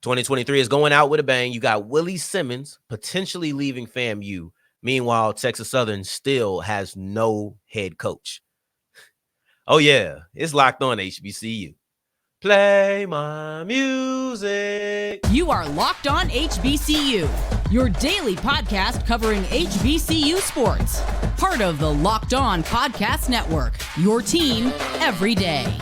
2023 is going out with a bang. You got Willie Simmons potentially leaving FAMU. Meanwhile, Texas Southern still has no head coach. Oh, yeah, it's locked on HBCU. Play my music. You are Locked On HBCU, your daily podcast covering HBCU sports. Part of the Locked On Podcast Network, your team every day.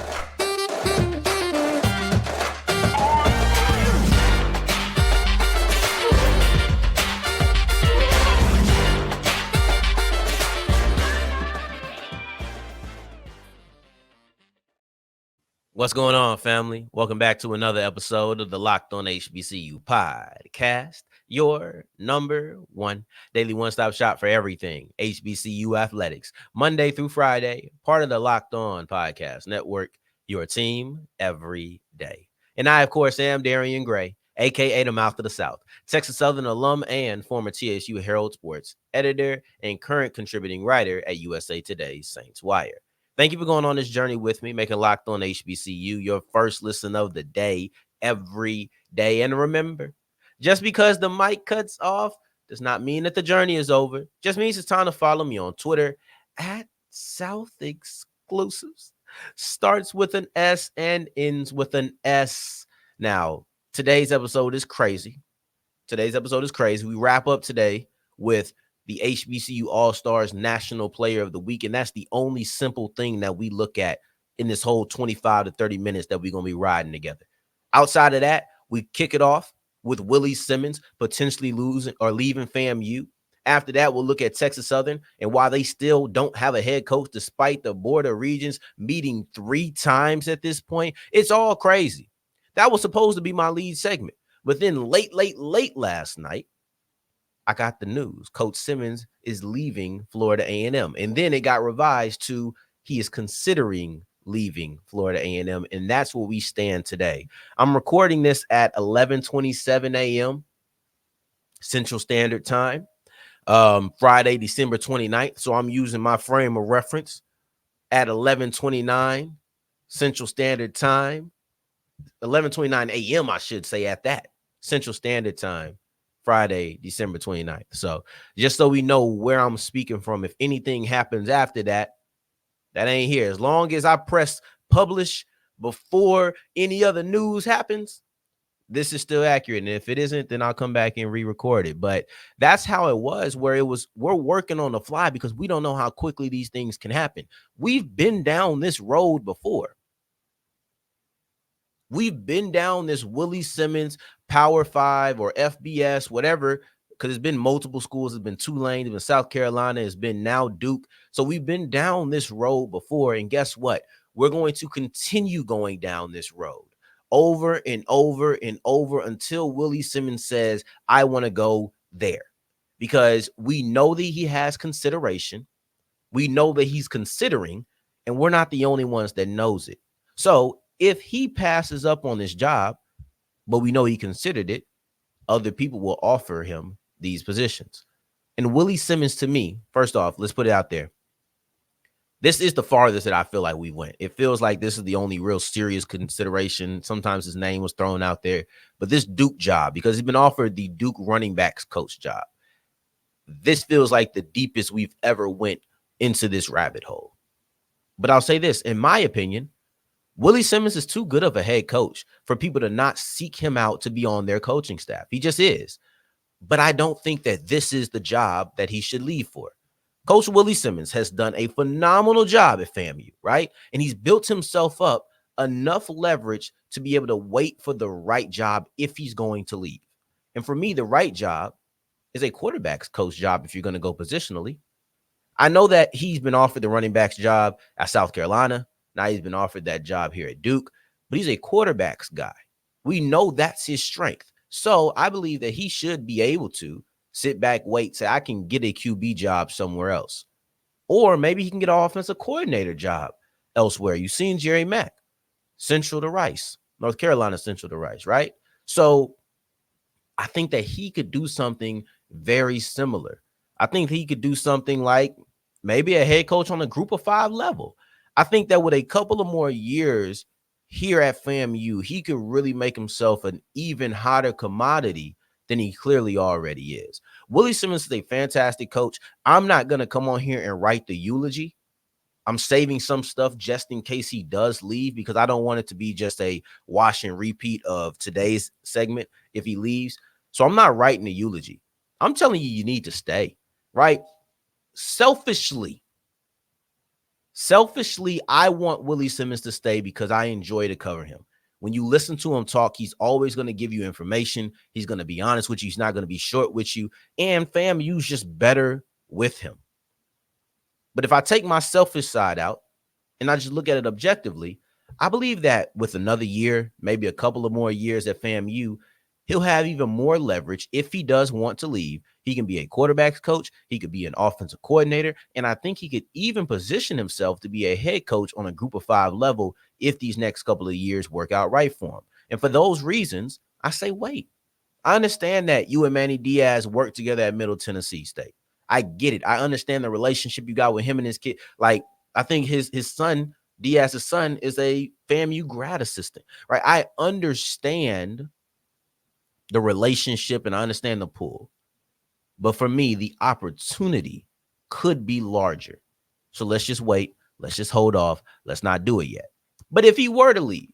What's going on, family? Welcome back to another episode of the Locked On HBCU podcast, your number one daily one-stop shop for everything HBCU athletics, Monday through Friday, part of the Locked On Podcast Network, your team every day. And I, of course, am Darian Gray, a.k.a. the Mouth of the South, Texas Southern alum and former TSU Herald Sports editor and current contributing writer at USA Today's Saints Wire. Thank you for going on this journey with me, making Locked On HBCU your first listen of the day, every day. And remember, just because the mic cuts off does not mean that the journey is over. Just means it's time to follow me on Twitter at South Exclusions. Starts with an S and ends with an S. Now, today's episode is crazy. We wrap up today with the HBCU All-Stars National Player of the Week, and that's the only simple thing that we look at in this whole 25 to 30 minutes that we're going to be riding together. Outside of that, we kick it off with Willie Simmons potentially losing or leaving FAMU. After that, we'll look at Texas Southern and why they still don't have a head coach despite the Board of Regents meeting 3 times at this point. It's all crazy. That was supposed to be my lead segment. But then late last night, I got the news. Coach Simmons is leaving Florida A&M. And then it got revised to he is considering leaving Florida A&M. And that's where we stand today. I'm recording this at 11:27 a.m. Central Standard Time, Friday, December 29th. So I'm using my frame of reference at 11:29 Central Standard Time, 11:29 a.m. I should say at that Central Standard Time. Friday, December 29th. So just so we know where I'm speaking from, if anything happens after that, that ain't here. As long as I press publish before any other news happens, this is still accurate. And if it isn't, then I'll come back and re-record it. But that's how it was, where we're working on the fly because we don't know how quickly these things can happen. We've been down this road before. We've been down this Willie Simmons Power 5 or FBS, whatever, because it's been multiple schools. It's been Tulane, it's been South Carolina, it's been now Duke. So we've been down this road before, and guess what? We're going to continue going down this road over and over and over until Willie Simmons says, I want to go there, because we know that he has consideration. We know that he's considering, and we're not the only ones that knows it. So if he passes up on this job, but we know he considered it, other people will offer him these positions. And Willie Simmons, to me, first off, let's put it out there. This is the farthest that I feel like we went. It feels like this is the only real serious consideration. Sometimes his name was thrown out there, but this Duke job, because he's been offered the Duke running backs coach job, this feels like the deepest we've ever went into this rabbit hole. But I'll say this, in my opinion, Willie Simmons is too good of a head coach for people to not seek him out to be on their coaching staff. He just is. But I don't think that this is the job that he should leave for. Coach Willie Simmons has done a phenomenal job at FAMU, right? And he's built himself up enough leverage to be able to wait for the right job if he's going to leave. And for me, the right job is a quarterback's coach job if you're going to go positionally. I know that he's been offered the running back's job at South Carolina. Now he's been offered that job here at Duke, but he's a quarterback's guy. We know that's his strength. So I believe that he should be able to sit back, wait, say, I can get a QB job somewhere else. Or maybe he can get an offensive coordinator job elsewhere. You've seen Jerry Mack, Central to Rice, North Carolina Central to Rice, right? So I think that he could do something very similar. I think he could do something like maybe a head coach on a group of 5 level. I think that with a couple of more years here at FAMU, he could really make himself an even hotter commodity than he clearly already is. Willie Simmons is a fantastic coach. I'm not going to come on here and write the eulogy. I'm saving some stuff just in case he does leave, because I don't want it to be just a wash and repeat of today's segment if he leaves. So I'm not writing a eulogy. I'm telling you, you need to stay, right? Selfishly, I want Willie Simmons to stay because I enjoy to cover him. When you listen to him talk, he's always going to give you information. He's going to be honest with you. He's not going to be short with you. And FAMU's just better with him. But if I take my selfish side out and I just look at it objectively, I believe that with another year, maybe a couple of more years at FAMU, he'll have even more leverage if he does want to leave. He can be a quarterback's coach. He could be an offensive coordinator. And I think he could even position himself to be a head coach on a group of 5 level if these next couple of years work out right for him. And for those reasons, I say, wait. I understand that you and Manny Diaz worked together at Middle Tennessee State. I get it. I understand the relationship you got with him and his kid. Like, I think his son, Diaz's son, is a FAMU grad assistant, right? I understand the relationship and I understand the pull. But for me, the opportunity could be larger. So let's just wait. Let's just hold off. Let's not do it yet. But if he were to leave,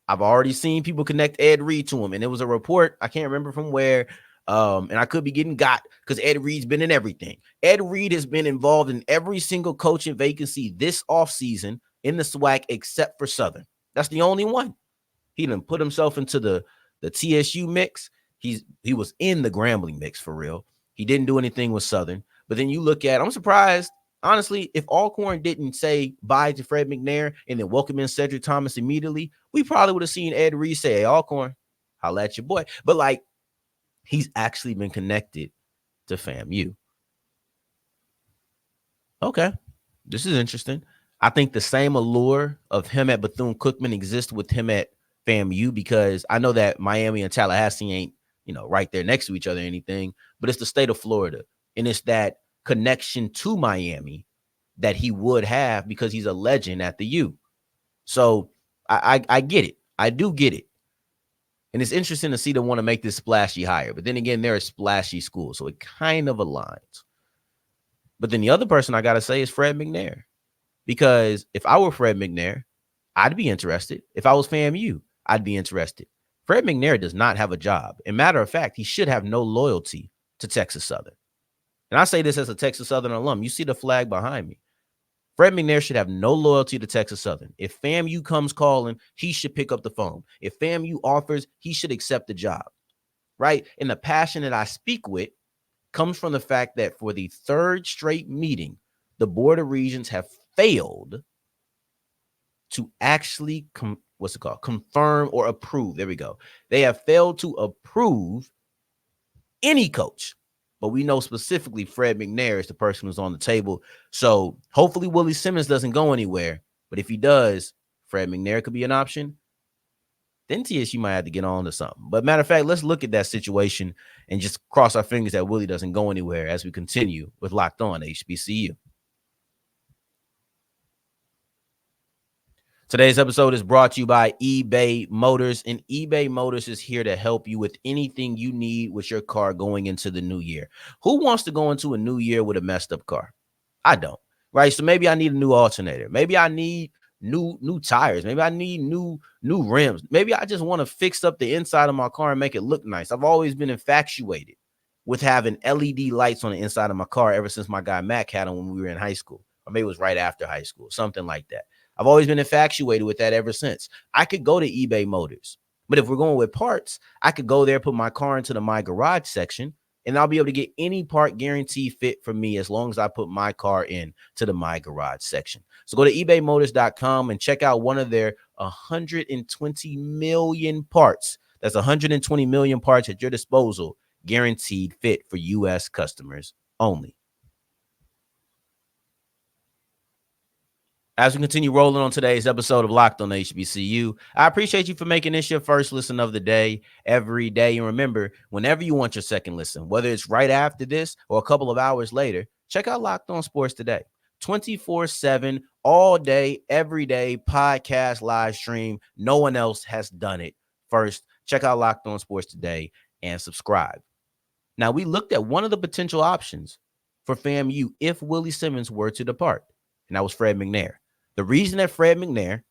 I've already seen people connect Ed Reed to him. And it was a report, I can't remember from where, and I could be getting got because Ed Reed's been in everything. Ed Reed has been involved in every single coaching vacancy this offseason in the SWAC except for Southern. That's the only one. He done put himself into the TSU mix. He was in the Grambling mix for real. He didn't do anything with Southern. But then you look at, I'm surprised, honestly, if Alcorn didn't say bye to Fred McNair and then welcome in Cedric Thomas immediately, we probably would have seen Ed Reed say, hey, Alcorn, holla at your boy. But like, he's actually been connected to FAMU. Okay, this is interesting. I think the same allure of him at Bethune-Cookman exists with him at FAMU, because I know that Miami and Tallahassee ain't, right there next to each other or anything, but it's the state of Florida. And it's that connection to Miami that he would have because he's a legend at the U. So I get it. I do get it. And it's interesting to see them want to make this splashy hire. But then again, they're a splashy school, so it kind of aligns. But then the other person I got to say is Fred McNair. Because if I were Fred McNair, I'd be interested. If I was FAMU, I'd be interested. Fred McNair does not have a job. And matter of fact, he should have no loyalty to Texas Southern. And I say this as a Texas Southern alum. You see the flag behind me. Fred McNair should have no loyalty to Texas Southern. If FAMU comes calling, he should pick up the phone. If FAMU offers, he should accept the job, right? And the passion that I speak with comes from the fact that for the 3rd straight meeting, the Board of Regents have failed to actually confirm or approve. There we go. They have failed to approve any coach, but we know specifically Fred McNair is the person who's on the table. So hopefully Willie Simmons doesn't go anywhere, but if he does, Fred McNair could be an option. Then TSU might have to get on to something. But matter of fact, let's look at that situation and just cross our fingers that Willie doesn't go anywhere as we continue with Locked On HBCU. Today's episode is brought to you by eBay Motors, and eBay Motors is here to help you with anything you need with your car going into the new year. Who wants to go into a new year with a messed up car? I don't, right? So maybe I need a new alternator. Maybe I need new tires. Maybe I need new rims. Maybe I just want to fix up the inside of my car and make it look nice. I've always been infatuated with having LED lights on the inside of my car ever since my guy Mac had them when we were in high school, or maybe it was right after high school, something like that. I've always been infatuated with that ever since. I could go to eBay Motors, but if we're going with parts, I could go there, put my car into the My Garage section, and I'll be able to get any part guarantee fit for me as long as I put my car in to the My Garage section. So go to ebaymotors.com and check out one of their 120 million parts. That's 120 million parts at your disposal, guaranteed fit for U.S. customers only. As we continue rolling on today's episode of Locked on HBCU, I appreciate you for making this your first listen of the day every day. And remember, whenever you want your second listen, whether it's right after this or a couple of hours later, check out Locked On Sports Today. 24/7, all day, every day, podcast, live stream. No one else has done it. First, check out Locked On Sports today and subscribe. Now, we looked at one of the potential options for FAMU if Willie Simmons were to depart, and that was Fred McNair. The reason that Fred McNair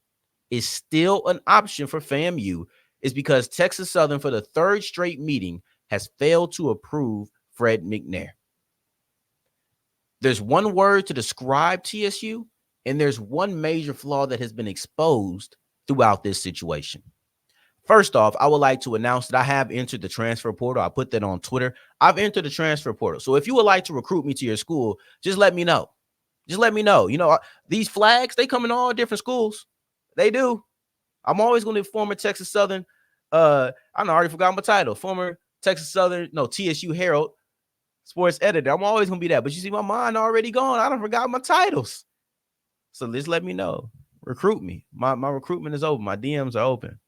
is still an option for FAMU is because Texas Southern, for the third straight meeting, has failed to approve Fred McNair. There's one word to describe TSU, and there's one major flaw that has been exposed throughout this situation. First off, I would like to announce that I have entered the transfer portal. I put that on Twitter. I've entered the transfer portal. So if you would like to recruit me to your school, just let me know. Just let me know. You know, these flags, they come in all different schools. They do. I'm always going to be former Texas Southern. I already forgot my title. Former Texas Southern, TSU Herald sports editor. I'm always going to be that. But you see, my mind already gone. I done forgot my titles. So just let me know. Recruit me. My recruitment is open. My DMs are open.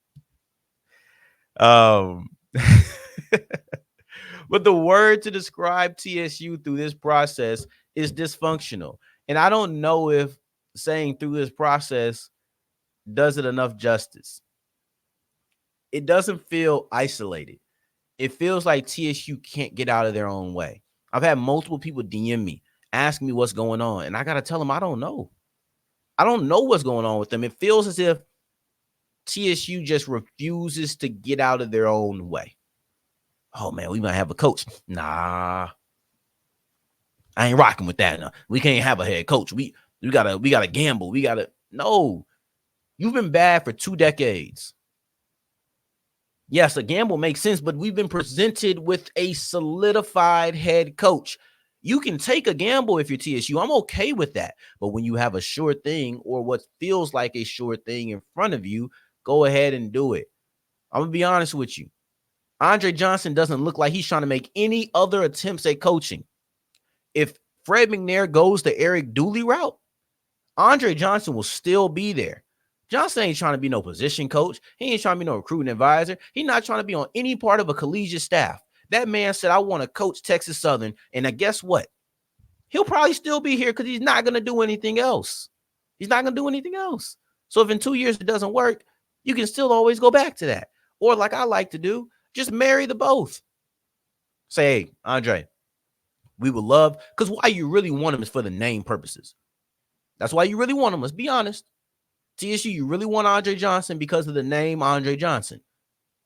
But the word to describe TSU through this process is dysfunctional. And I don't know if saying through this process does it enough justice. It doesn't feel isolated. It feels like TSU can't get out of their own way. I've had multiple people DM me, ask me what's going on, and I got to tell them I don't know. I don't know what's going on with them. It feels as if TSU just refuses to get out of their own way. Oh, man, we might have a coach. Nah. I ain't rocking with that. No. We can't have a head coach. We gotta gamble. No. You've been bad for 2 decades. Yes, a gamble makes sense, but we've been presented with a solidified head coach. You can take a gamble if you're TSU. I'm okay with that. But when you have a sure thing or what feels like a sure thing in front of you, go ahead and do it. I'm going to be honest with you. Andre Johnson doesn't look like he's trying to make any other attempts at coaching. If Fred McNair goes the Eric Dooley route, Andre Johnson will still be there. Johnson ain't trying to be no position coach. He ain't trying to be no recruiting advisor. He's not trying to be on any part of a collegiate staff. That man said, I want to coach Texas Southern. And guess what? He'll probably still be here because he's not going to do anything else. He's not going to do anything else. So if in 2 years it doesn't work, you can still always go back to that. Or like I like to do, just marry the both. Say, hey, Andre, we would love, because why you really want him is for the name purposes. That's why you really want him. Let's be honest. TSU, you really want Andre Johnson because of the name Andre Johnson.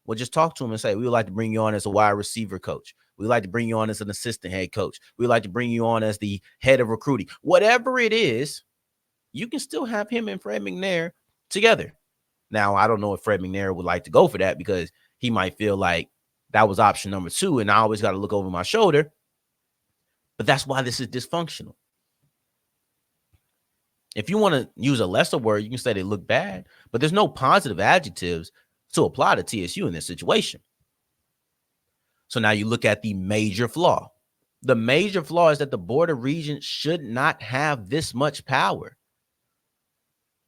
Well, just talk to him and say, we would like to bring you on as a wide receiver coach. We'd like to bring you on as an assistant head coach. We'd like to bring you on as the head of recruiting. Whatever it is, you can still have him and Fred McNair together. Now, I don't know if Fred McNair would like to go for that because he might feel like that was option number 2, and I always got to look over my shoulder. But that's why this is dysfunctional. If you want to use a lesser word, you can say they look bad, but there's no positive adjectives to apply to TSU in this situation. So now you look at the major flaw. The major flaw is that the Board of Regents should not have this much power.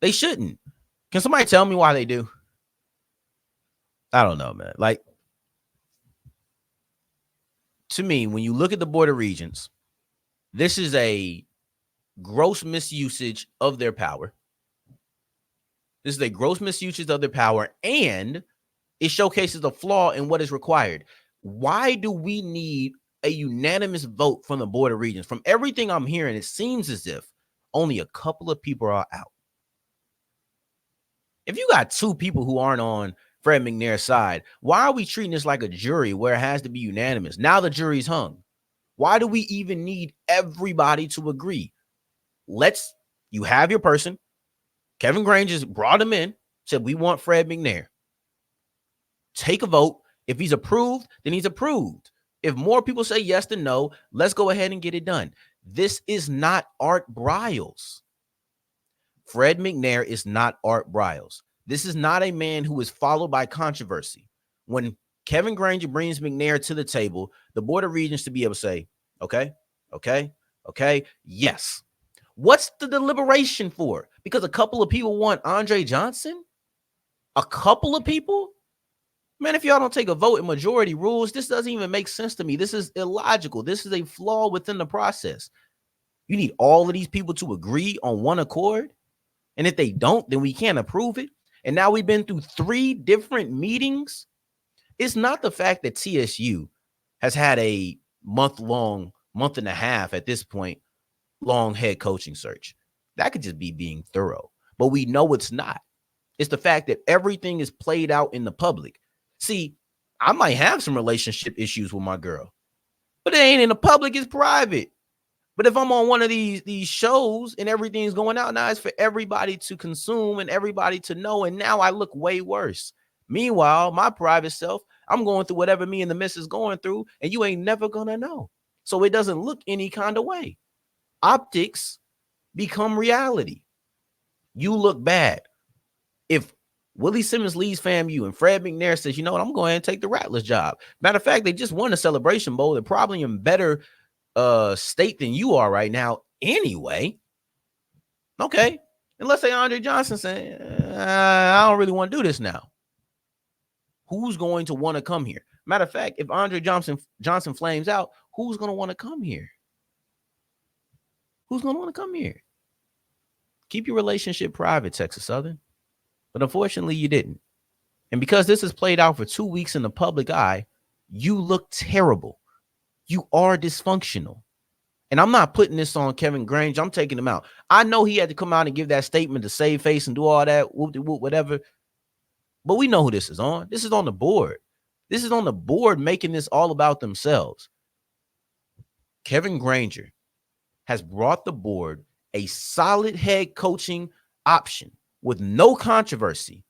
They shouldn't. Can somebody tell me why they do? I don't know, man. Like, to me, when you look at the Board of Regents, this is a gross misusage of their power. This is a gross misusage of their power, and it showcases the flaw in what is required. Why do we need a unanimous vote from the Board of Regents? From everything I'm hearing, it seems as if only a couple of people are out. If you got 2 people who aren't on Fred McNair's side, why are we treating this like a jury where it has to be unanimous? Now the jury's hung. Why do we even need everybody to agree? You have your person. Kevin Grange brought him in, said, we want Fred McNair. Take a vote. If he's approved, then he's approved. If more people say yes than no, let's go ahead and get it done. This is not Art Briles. Fred McNair is not Art Briles. This is not a man who is followed by controversy. When Kevin Granger brings McNair to the table, the Board of Regents to be able to say, okay, yes. What's the deliberation for? Because a couple of people want Andre Johnson? A couple of people? Man, if y'all don't take a vote in majority rules, this doesn't even make sense to me. This is illogical. This is a flaw within the process. You need all of these people to agree on one accord? And if they don't, then we can't approve it. And now we've been through 3 different meetings. It's not the fact that TSU has had a month and a half at this point, long head coaching search. That could just be being thorough. But we know it's not. It's the fact that everything is played out in the public. See, I might have some relationship issues with my girl, but it ain't in the public, it's private. But if I'm on one of these shows and everything's going out, now it's for everybody to consume and everybody to know. And now I look way worse. Meanwhile, my private self, I'm going through whatever me and the missus going through, and you ain't never gonna know. So it doesn't look any kind of way. Optics become reality. You look bad. If Willie Simmons leaves FAMU and Fred McNair says, you know what, I'm going to take the Rattlers job. Matter of fact, they just won the Celebration Bowl. They're probably in better state than you are right now anyway. Okay. And let's say Andre Johnson saying, I don't really want to do this now. Who's going to want to come here? Matter of fact, if Andre Johnson flames out, who's going to want to come here? Who's going to want to come here? Keep your relationship private, Texas Southern. But unfortunately, you didn't. And because this has played out for 2 weeks in the public eye, you look terrible. You are dysfunctional. And I'm not putting this on Kevin Granger. I'm taking him out. I know he had to come out and give that statement to save face and do all that, whoop-de-whoop, whatever. But we know who this is on. This is on the board. This is on the board making this all about themselves. Kevin Granger has brought the board a solid head coaching option with no controversy.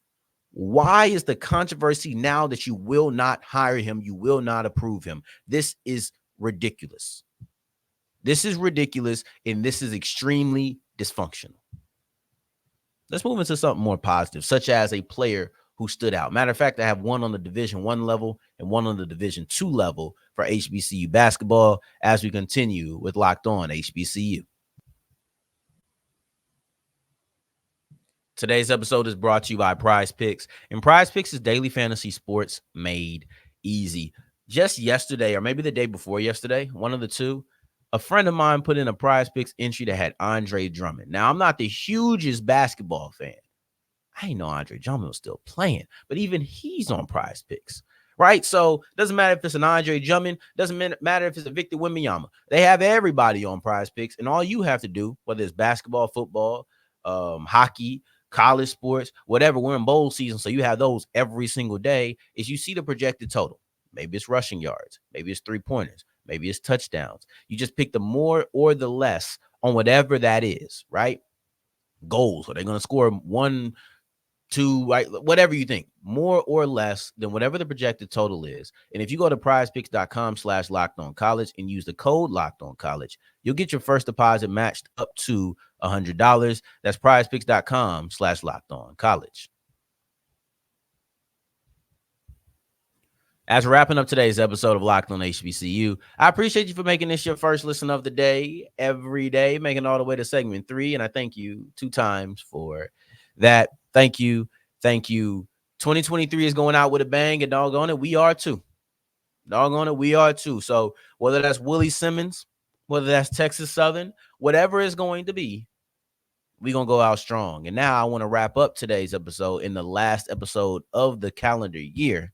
Why is the controversy now that you will not hire him? You will not approve him. This is ridiculous. This is ridiculous, and this is extremely dysfunctional. Let's move into something more positive, such as a player who stood out. Matter of fact, I have one on the Division I level and one on the Division II level for HBCU basketball as we continue with Locked On HBCU. Today's episode is brought to you by PrizePicks, and PrizePicks is daily fantasy sports made easy. Just yesterday, or maybe the day before yesterday, one of the two, a friend of mine put in a PrizePicks entry that had Andre Drummond. Now, I'm not the hugest basketball fan. I didn't know Andre Drummond was still playing, but even he's on PrizePicks, right? So it doesn't matter if it's an Andre Drummond, doesn't matter if it's a Victor Wembanyama. They have everybody on PrizePicks, and all you have to do, whether it's basketball, football, hockey, college sports, whatever, we're in bowl season, so you have those every single day, is you see the projected total. Maybe it's rushing yards, maybe it's 3-pointers, maybe it's touchdowns. You just pick the more or the less on whatever that is, right? Goals, are they going to score 1, 2, right? Whatever you think, more or less than whatever the projected total is. And if you go to prizepicks.com/lockedoncollege and use the code lockedoncollege, you'll get your first deposit matched up to $100. That's prizepicks.com/lockedoncollege. As we're wrapping up today's episode of Locked On HBCU, I appreciate you for making this your first listen of the day every day, making it all the way to segment 3. And I thank you 2 times for that. Thank you. Thank you. 2023 is going out with a bang, and doggone it, we are too. Doggone it, we are too. So whether that's Willie Simmons, whether that's Texas Southern, whatever it's going to be, we're going to go out strong. And now I want to wrap up today's episode in the last episode of the calendar year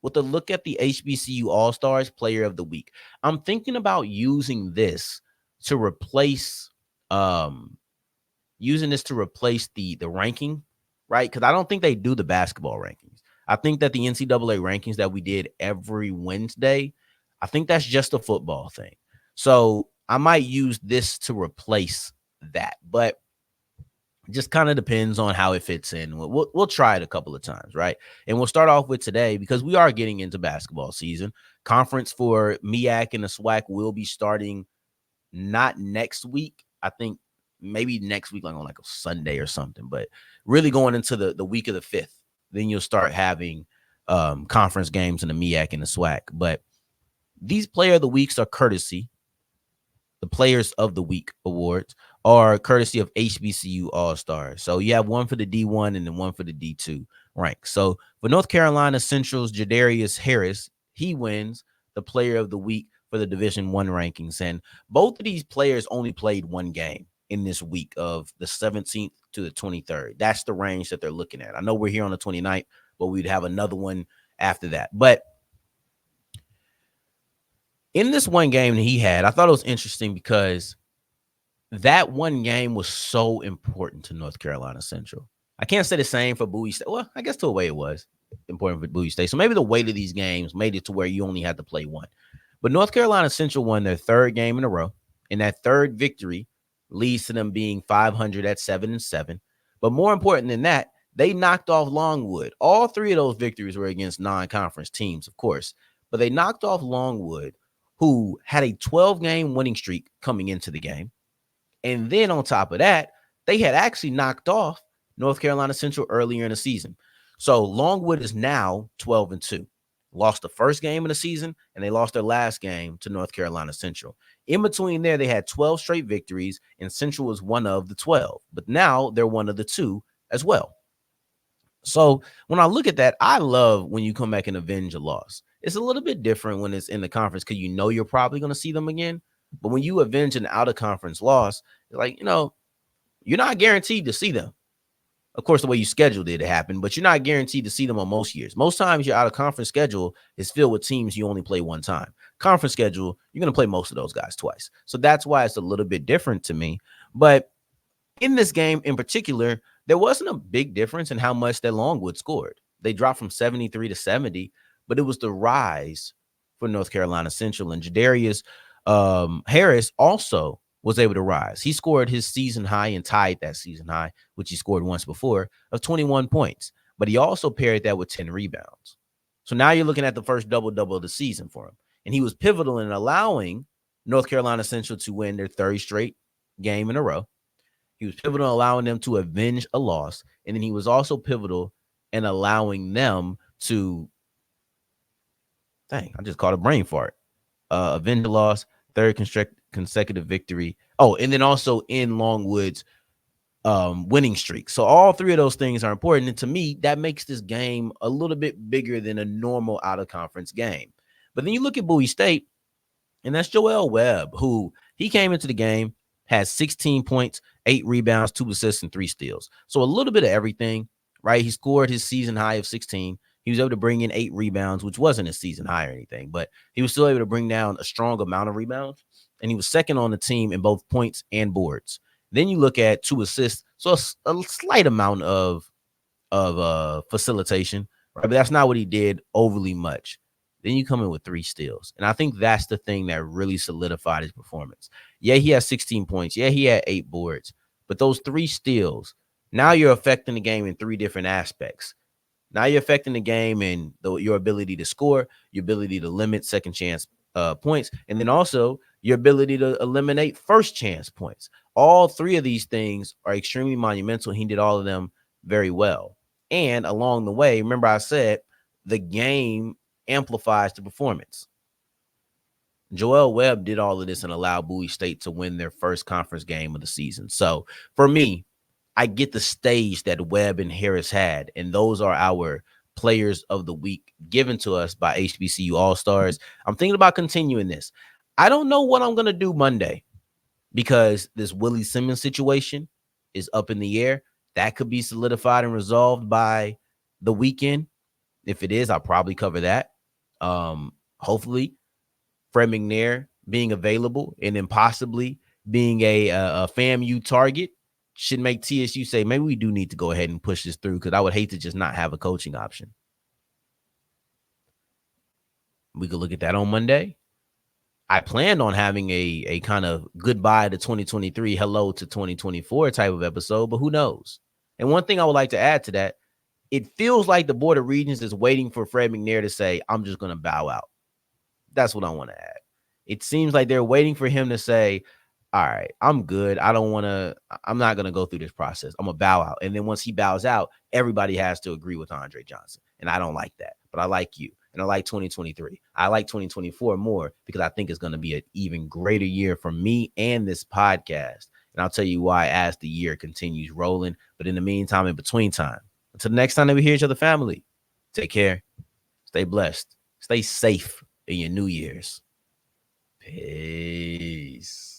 with a look at the HBCU All-Stars Player of the Week. I'm thinking about using this to replace the ranking, right? Because I don't think they do the basketball rankings. I think that the NCAA rankings that we did every Wednesday, I think that's just a football thing. So I might use this to replace that, but it just kind of depends on how it fits in. We'll try it a couple of times, right? And we'll start off with today because we are getting into basketball season. Conference for MEAC and the SWAC will be starting not next week. I think maybe next week, like on like a Sunday or something, but really going into the week of the 5th. Then you'll start having conference games in the MEAC and the SWAC. But these Player of the Weeks are courtesy. The Players of the Week awards are courtesy of HBCU All-Stars. So you have one for the D1 and then one for the D2 rank. So for North Carolina Central's Jadarius Harris, he wins the Player of the Week for the Division I rankings. And both of these players only played one game in this week of the 17th to the 23rd. That's the range that they're looking at. I know we're here on the 29th, but we'd have another one after that. But in this one game that he had, I thought it was interesting because that one game was so important to North Carolina Central. I can't say the same for Bowie State. Well, I guess to a way it was important for Bowie State. So maybe the weight of these games made it to where you only had to play one. But North Carolina Central won their third game in a row, and that third victory leads to them being 500 at 7-7. But more important than that, they knocked off Longwood. All three of those victories were against non-conference teams, of course, but they knocked off Longwood, who had a 12-game winning streak coming into the game. And then on top of that, they had actually knocked off North Carolina Central earlier in the season. So Longwood is now 12-2. Lost the first game of the season, and they lost their last game to North Carolina Central. In between there, they had 12 straight victories, and Central was one of the 12. But now they're one of the two as well. So when I look at that, I love when you come back and avenge a loss. It's a little bit different when it's in the conference because you know you're probably going to see them again. But when you avenge an out-of-conference loss, like, you're not guaranteed to see them. Of course, the way you scheduled it happened, but you're not guaranteed to see them on most years. Most times your out-of-conference schedule is filled with teams you only play one time. Conference schedule, you're going to play most of those guys twice. So that's why it's a little bit different to me. But in this game in particular, there wasn't a big difference in how much that Longwood scored. They dropped from 73 to 70, but it was the rise for North Carolina Central. And Jadarius Harris also was able to rise. He scored his season high and tied that season high, which he scored once before, of 21 points. But he also paired that with 10 rebounds. So now you're looking at the first double-double of the season for him. And he was pivotal in allowing North Carolina Central to win their third straight game in a row. He was pivotal in allowing them to avenge a loss. And then he was also pivotal in allowing them to, I just called a brain fart, avenge a loss, third consecutive victory. Oh, and then also in Longwood's winning streak. So all three of those things are important. And to me, that makes this game a little bit bigger than a normal out-of-conference game. But then you look at Bowie State, and that's Joel Webb, who he came into the game, had 16 points, 8 rebounds, 2 assists, and 3 steals. So a little bit of everything, right? He scored his season high of 16. He was able to bring in 8 rebounds, which wasn't a season high or anything, but he was still able to bring down a strong amount of rebounds. And he was second on the team in both points and boards. Then you look at 2 assists, so a slight amount of facilitation, right? But that's not what he did overly much. Then you come in with 3 steals. And I think that's the thing that really solidified his performance. Yeah, he has 16 points. Yeah, he had 8 boards. But those 3 steals, now you're affecting the game in 3 different aspects. Now you're affecting the game in your ability to score, your ability to limit second chance points, and then also your ability to eliminate first chance points. All 3 of these things are extremely monumental. He did all of them very well. And along the way, remember I said the game amplifies the performance. Joel Webb did all of this and allowed Bowie State to win their first conference game of the season. So for me, I get the stage that Webb and Harris had, and those are our players of the week given to us by HBCU All-Stars. I'm thinking about continuing this. I don't know what I'm going to do Monday because this Willie Simmons situation is up in the air. That could be solidified and resolved by the weekend. If it is, I'll probably cover that. Hopefully, Fred McNair being available and then possibly being a FAMU target should make TSU say, maybe we do need to go ahead and push this through because I would hate to just not have a coaching option. We could look at that on Monday. I planned on having a kind of goodbye to 2023, hello to 2024 type of episode, but who knows? And one thing I would like to add to that, it feels like the Board of Regents is waiting for Fred McNair to say, I'm just going to bow out. That's what I want to add. It seems like they're waiting for him to say, all right, I'm good. I'm not going to go through this process. I'm going to bow out. And then once he bows out, everybody has to agree with Andre Johnson. And I don't like that, but I like you. And I like 2023. I like 2024 more because I think it's going to be an even greater year for me and this podcast. And I'll tell you why as the year continues rolling. But in the meantime, in between time, until the next time that we hear each other, family, take care. Stay blessed. Stay safe in your New Year's. Peace.